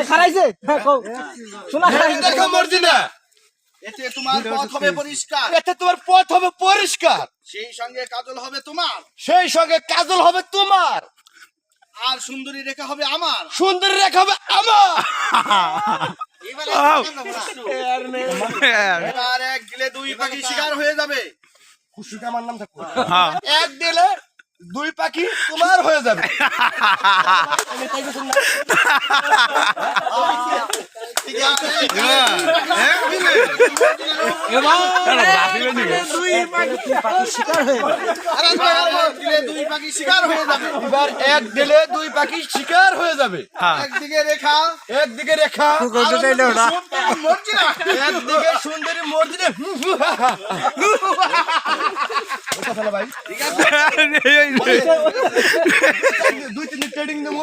খারাইছে শোনা দেখো মর্জিনা, এতে তোমার পথ হবে পরিষ্কার, এতে তোমার পথ হবে পরিষ্কার, সেই সঙ্গে কাজল হবে তোমার, সেই সঙ্গে কাজল হবে তোমার, আর সুন্দরী রেখা হবে আমার। সুন্দরী রেখা হবে আমার। এবার এক গিলে দুই পাখি শিকার হয়ে যাবে। খুশিটা আমার নাম থাকবে। এক দিলে দুই পাখি তোমার হয়ে যাবে। ঠিক আছে? আর এক গিলে দুই পাখি শিকার হয়ে যাবে। এবার এক দিলে দুই পাখি শিকার হয়ে যাবে। একদিকে রেখা, একদিকে রেখা, মর্জিনা, একদিকে সুন্দরী মর্জিনা। ভাই দুই তিন ট্রেডিং দেবো,